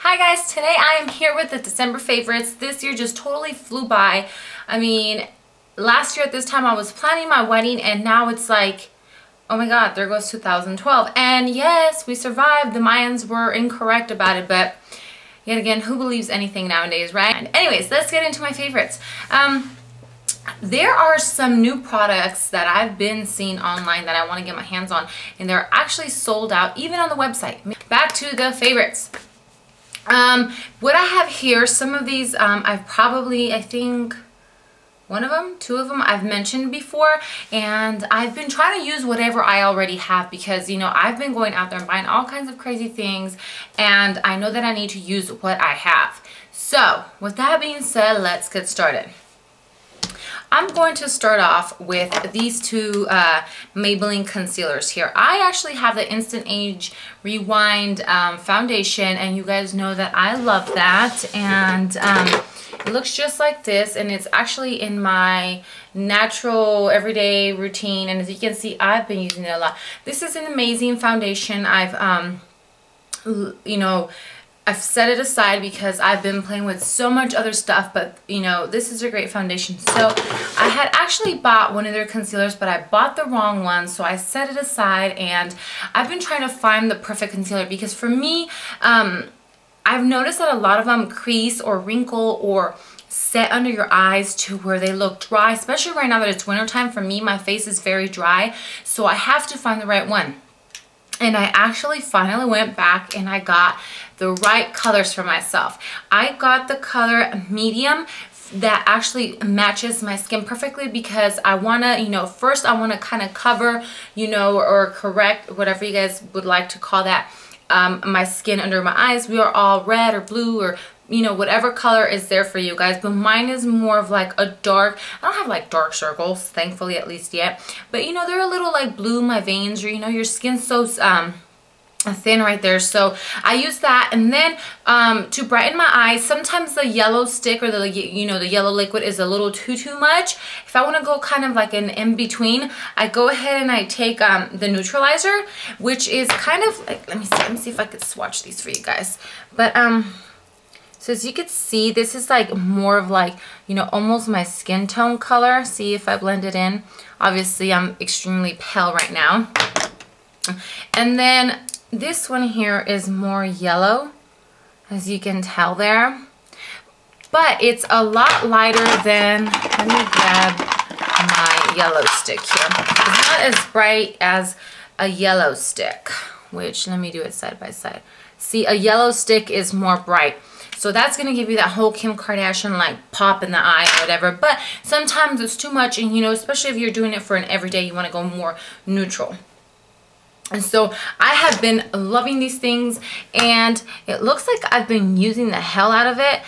Hi guys, today I am here with the December favorites. This year just totally flew by. I mean, last year at this time I was planning my wedding and now it's like, oh my god, there goes 2012. And yes, we survived. The Mayans were incorrect about it, but yet again, who believes anything nowadays, right? And anyways, let's get into my favorites. There are some new products that I've been seeing online that I want to get my hands on, and they're actually sold out even on the website. Back to the favorites. What I have here, some of these I think one of them, two of them I've mentioned before, and I've been trying to use whatever I already have because, you know, I've been going out there and buying all kinds of crazy things, and I know that I need to use what I have. So with that being said, let's get started. I'm going to start off with these two Maybelline concealers here. I actually have the Instant Age Rewind foundation, and you guys know that I love that. And it looks just like this, and it's actually in my natural everyday routine. And as you can see, I've been using it a lot. This is an amazing foundation. I've I've set it aside because I've been playing with so much other stuff, but you know, this is a great foundation. So I had actually bought one of their concealers, but I bought the wrong one, so I set it aside, and I've been trying to find the perfect concealer because for me, I've noticed that a lot of them crease or wrinkle or set under your eyes to where they look dry, especially right now that it's wintertime. For me, my face is very dry, so I have to find the right one. And I actually finally went back and I got the right colors for myself. I got the color medium that actually matches my skin perfectly because I want to, you know, first I want to kind of cover, you know, or correct, whatever you guys would like to call that, my skin under my eyes. We are all red or blue or, you know, whatever color is there for you guys, but mine is more of like a dark, I don't have like dark circles, thankfully, at least yet, but you know, they're a little like blue, my veins, or you know, your skin's so thin right there. So I use that, and then to brighten my eyes, sometimes the yellow stick or the, you know, the yellow liquid is a little too much. If I want to go kind of like an in-between, I go ahead and I take the neutralizer, which is kind of like, let me see if I could swatch these for you guys. But so as you can see, this is like more of like, you know, almost my skin tone color. See if I blend it in. Obviously, I'm extremely pale right now. And then this one here is more yellow, as you can tell there. But it's a lot lighter than, let me grab my yellow stick here. It's not as bright as a yellow stick, which, let me do it side by side. See, a yellow stick is more bright. So that's going to give you that whole Kim Kardashian like pop in the eye or whatever. But sometimes it's too much, and you know, especially if you're doing it for an everyday, you want to go more neutral. And so I have been loving these things, and it looks like I've been using the hell out of it.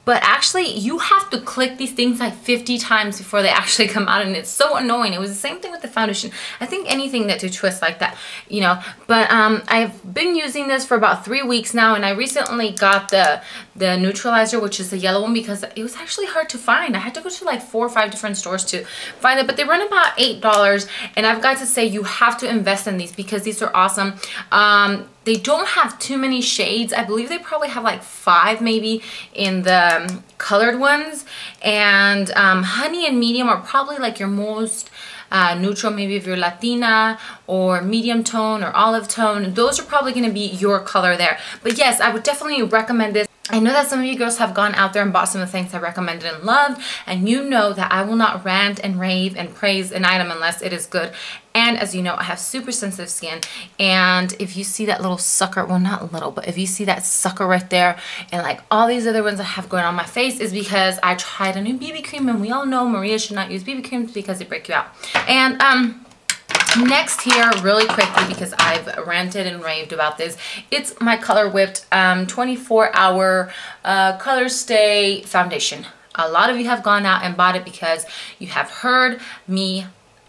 But actually, you have to click these things like 50 times before they actually come out, and it's so annoying. It was the same thing with the foundation. I think anything that do twists like that, you know. But I've been using this for about 3 weeks now, and I recently got the neutralizer, which is the yellow one, because it was actually hard to find. I had to go to like 4 or 5 different stores to find it, but they run about $8, and I've got to say, you have to invest in these because these are awesome. They don't have too many shades. I believe they probably have like 5 maybe in the colored ones. And honey and medium are probably like your most neutral, maybe if you're Latina, or medium tone or olive tone. Those are probably going to be your color there. But yes, I would definitely recommend this. I know that some of you girls have gone out there and bought some of the things I recommended and loved, and you know that I will not rant and rave and praise an item unless it is good. And as you know, I have super sensitive skin, and if you see that little sucker, well, not little, but if you see that sucker right there, and like all these other ones I have going on my face, is because I tried a new BB cream, and we all know Maria should not use BB creams because they break you out. And next here, really quickly, because I've ranted and raved about this, it's my Color Whipped 24-hour Colorstay foundation. A lot of you have gone out and bought it because you have heard me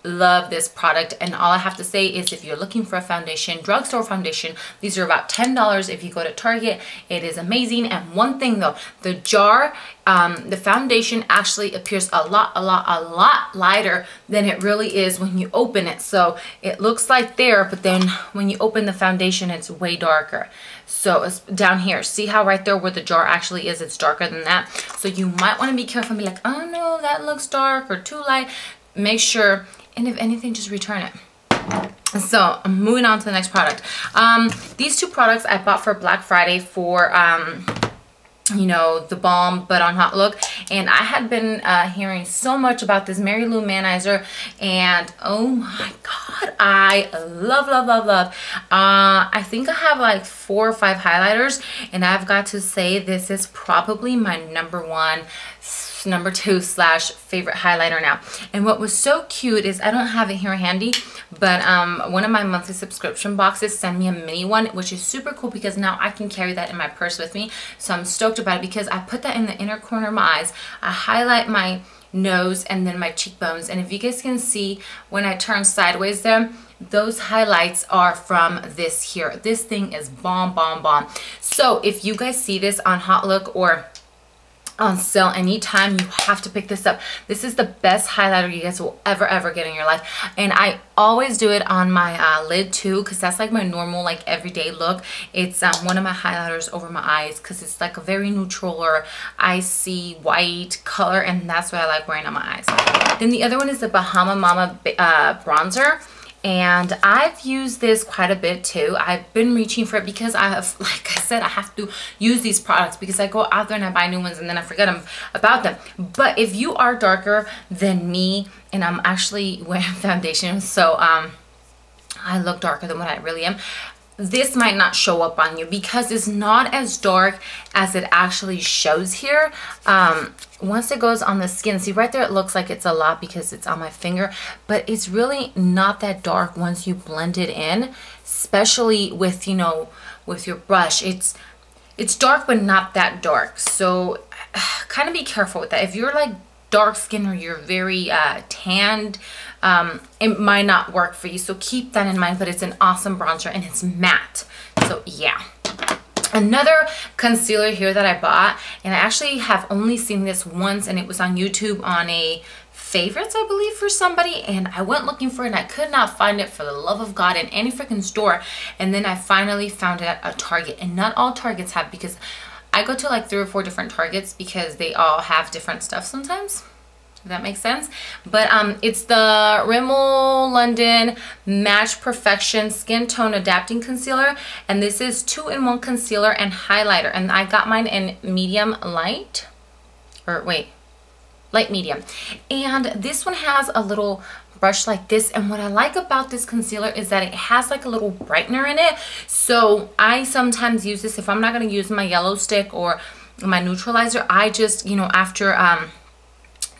love this product, and all I have to say is if you're looking for a foundation, drugstore foundation, these are about $10 if you go to Target. It is amazing. And one thing though, the jar, the foundation actually appears a lot lighter than it really is when you open it. So it looks like there, but then when you open the foundation, it's way darker. So it's down here. See how right there where the jar actually is, it's darker than that. So you might want to be careful and be like, oh no, that looks dark or too light. Make sure, and if anything, just return it. So I'm moving on to the next product. These two products I bought for Black Friday for you know, the balm but on hot look, and I had been hearing so much about this Mary-Lou-Manizer, and oh my god, I love I think I have like 4 or 5 highlighters, and I've got to say this is probably my number 2 slash favorite highlighter now. And what was so cute is, I don't have it here handy, but one of my monthly subscription boxes sent me a mini one, which is super cool because now I can carry that in my purse with me. So I'm stoked about it because I put that in the inner corner of my eyes. I highlight my nose and then my cheekbones, and if you guys can see when I turn sideways there, those highlights are from this here. This thing is bomb. So if you guys see this on Hot Look or on sale anytime, you have to pick this up. This is the best highlighter you guys will ever get in your life, and I always do it on my lid too, because that's like my normal, like everyday look. It's one of my highlighters over my eyes because it's like a very neutral or icy white color, and that's what I like wearing on my eyes. Then the other one is the Bahama Mama bronzer, and I've used this quite a bit too. I've been reaching for it because I have, like I said, I have to use these products because I go out there and I buy new ones and then I forget about them. But if you are darker than me, and I'm actually wearing foundation, so I look darker than what I really am, this might not show up on you because it's not as dark as it actually shows here. Once it goes on the skin, see right there, it looks like it's a lot because it's on my finger, but it's really not that dark once you blend it in, especially with, you know, with your brush. It's dark but not that dark, so kind of be careful with that. If you're like dark skin or you're very tanned, it might not work for you, so keep that in mind. But it's an awesome bronzer and it's matte, so yeah. Another concealer here that I bought, and I actually have only seen this once, and it was on YouTube on a favorites, I believe, for somebody, and I went looking for it and I could not find it for the love of God in any freaking store, and then I finally found it at a Target. And not all Targets have, because I go to like 3 or 4 different Targets because they all have different stuff sometimes, if that makes sense. But it's the Rimmel London Match Perfection Skin Tone Adapting Concealer, and this is 2-in-1 concealer and highlighter, and I got mine in medium light, or wait, light medium. And this one has a little brush like this, and what I like about this concealer is that it has like a little brightener in it. So I sometimes use this if I'm not going to use my yellow stick or my neutralizer. I just, you know, after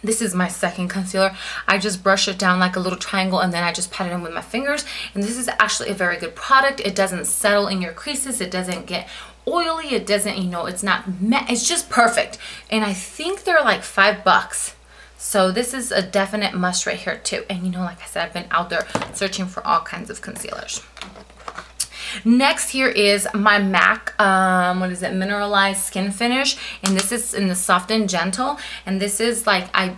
this is my second concealer, I just brush it down like a little triangle, and then I just pat it in with my fingers. And this is actually a very good product. It doesn't settle in your creases, it doesn't get oily, it doesn't, you know, it's not matte, it's just perfect. And I think they're like $5. So this is a definite must right here too. And you know, like I said, I've been out there searching for all kinds of concealers. Next here is my M.A.C, what is it, Mineralized Skin Finish, and this is in the Soft and Gentle, and this is like, I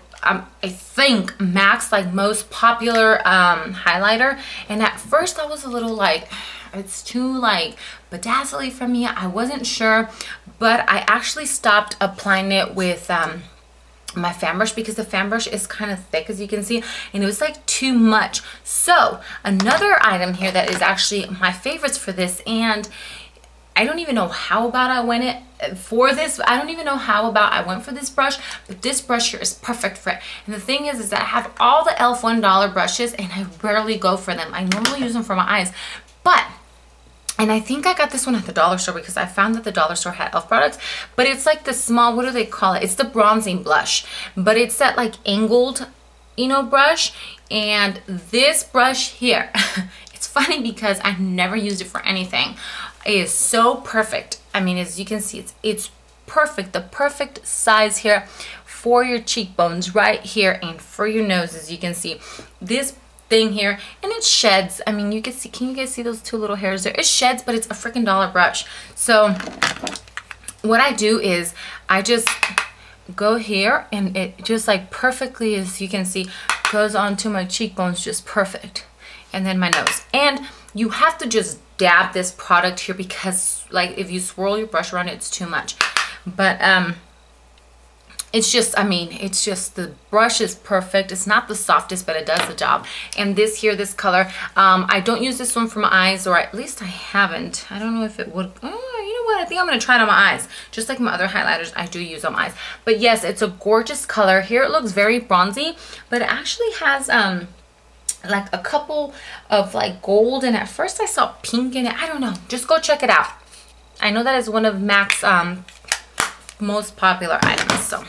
think M.A.C's like most popular highlighter. And at first I was a little like, it's too like bedazzly for me, I wasn't sure, but I actually stopped applying it with my fan brush because the fan brush is kind of thick, as you can see, and it was like too much. So another item here that is actually my favorites for this, and I don't even know how about I went for this brush, but this brush here is perfect for it. And the thing is that I have all the e.l.f. $1 brushes and I rarely go for them. I normally use them for my eyes, and I think I got this one at the dollar store because I found that the dollar store had e.l.f. products, but it's like the small, what do they call it? It's the bronzing blush, but it's that like angled, you know, brush. And this brush here, it's funny because I never used it for anything. It is so perfect. I mean, as you can see, it's perfect, the perfect size here for your cheekbones right here and for your nose. As you can see, this thing here, and it sheds. I mean, you can see, can you guys see those two little hairs there? It sheds, but it's a freaking $1 brush. So what I do is I just go here, and it just like perfectly, as you can see, goes onto my cheekbones just perfect, and then my nose. And you have to just dab this product here, because like if you swirl your brush around it, it's too much. But it's just, I mean, it's just, the brush is perfect. It's not the softest, but it does the job. And this here, this color, I don't use this one for my eyes, or at least I haven't. I don't know if it would, you know what, I think I'm gonna try it on my eyes. Just like my other highlighters, I do use on my eyes. But yes, it's a gorgeous color. Here it looks very bronzy, but it actually has like a couple of like gold, and at first I saw pink in it. I don't know, just go check it out. I know that is one of MAC's most popular items, so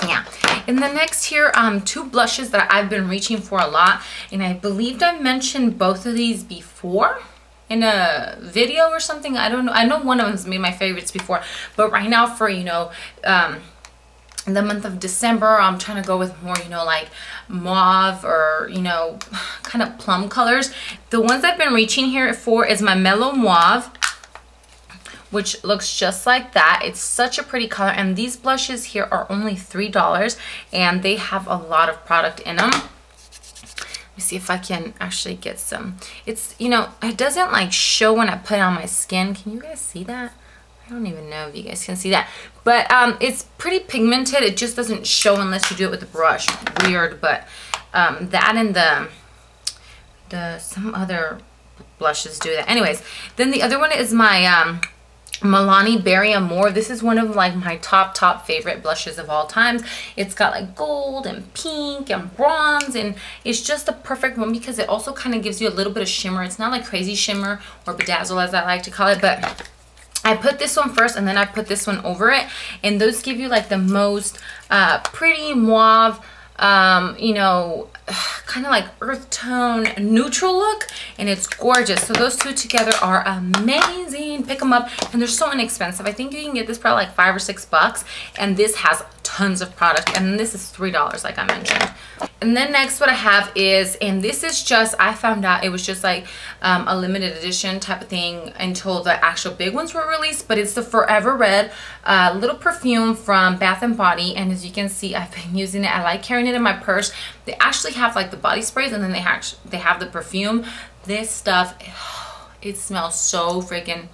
yeah. And the next here, two blushes that I've been reaching for a lot, and I believed I mentioned both of these before in a video or something. I don't know, I know one of them's made my favorites before, but right now for, you know, the month of December, I'm trying to go with more, you know, like mauve, or, you know, kind of plum colors. The ones I've been reaching here for is my Mellow Muave, which looks just like that. It's such a pretty color, and these blushes here are only $3, and they have a lot of product in them. Let me see if I can actually get some. It's, you know, it doesn't like show when I put it on my skin. Can you guys see that? I don't even know if you guys can see that, but it's pretty pigmented. It just doesn't show unless you do it with a brush. Weird, but that and the some other blushes do that. Anyways, then the other one is my Milani Berry Amore. This is one of like my top favorite blushes of all times. It's got like gold and pink and bronze, and it's just the perfect one because it also kind of gives you a little bit of shimmer. It's not like crazy shimmer or bedazzle, as I like to call it, but I put this one first, and then I put this one over it, and those give you like the most pretty mauve, you know, kind of like earth tone neutral look, and it's gorgeous. So those two together are amazing. Pick them up, and they're so inexpensive. I think you can get this probably like $5 or $6, and this has tons of product, and this is $3 like I mentioned. And then next what I have is, and this is just, I found out it was just like a limited edition type of thing until the actual big ones were released, but it's the Forever Red little perfume from Bath & Body, and as you can see, I've been using it. I like carrying it in my purse. They actually have like the body sprays, and then they have the perfume. This stuff, it smells so freaking,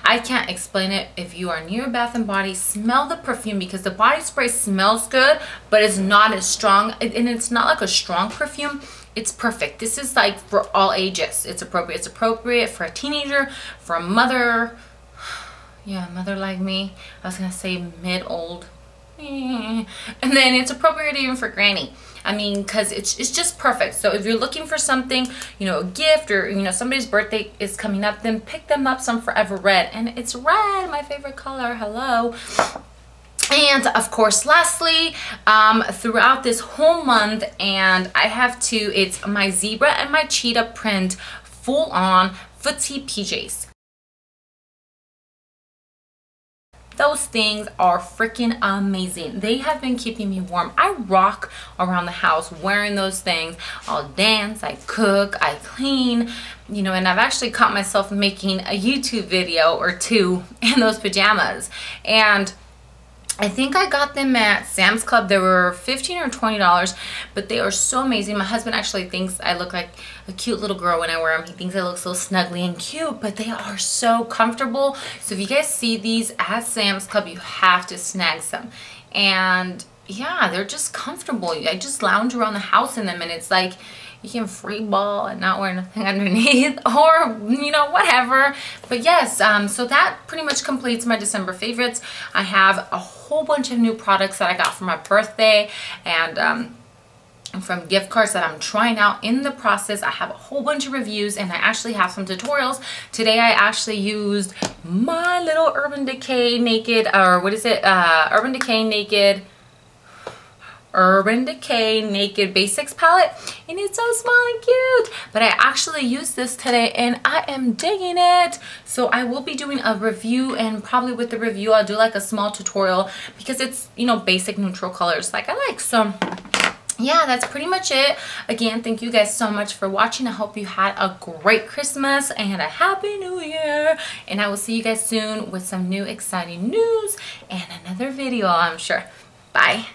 I can't explain it. If you are near Bath & Body, smell the perfume, because the body spray smells good, but it's not as strong, and it's not like a strong perfume. It's perfect. This is like for all ages. It's appropriate. It's appropriate for a teenager, for a mother, yeah, mother like me. I was gonna say mid-old, and then it's appropriate even for granny. I mean, because it's just perfect. So if you're looking for something, you know, a gift, or, you know, somebody's birthday is coming up, then pick them up some Forever Red. And it's red, my favorite color. Hello. And of course, lastly, throughout this whole month, and I have two, it's my Zebra and my Cheetah Print full-on footsie PJs. Those things are freaking amazing. They have been keeping me warm. I rock around the house wearing those things. I'll dance, I cook, I clean, you know, and I've actually caught myself making a YouTube video or two in those pajamas. And I think I got them at Sam's Club. They were $15 or $20, but they are so amazing. My husband actually thinks I look like a cute little girl when I wear them. He thinks I look so snuggly and cute, but they are so comfortable. So if you guys see these at Sam's Club, you have to snag some. And yeah, they're just comfortable. I just lounge around the house in them, and it's like you can free ball and not wear nothing underneath, or, you know, whatever. But yes, so that pretty much completes my December favorites. I have a whole bunch of new products that I got for my birthday, and from gift cards that I'm trying out in the process. I have a whole bunch of reviews, and I actually have some tutorials. Today I actually used my little Urban Decay Naked, or what is it, Urban Decay Naked Basics palette, and it's so small and cute. But I actually used this today, and I am digging it. So I will be doing a review, and probably with the review I'll do like a small tutorial, because it's, you know, basic neutral colors like I like. So yeah, that's pretty much it. Again, thank you guys so much for watching. I hope you had a great Christmas and a happy new year. And I will see you guys soon with some new exciting news and another video, I'm sure. Bye.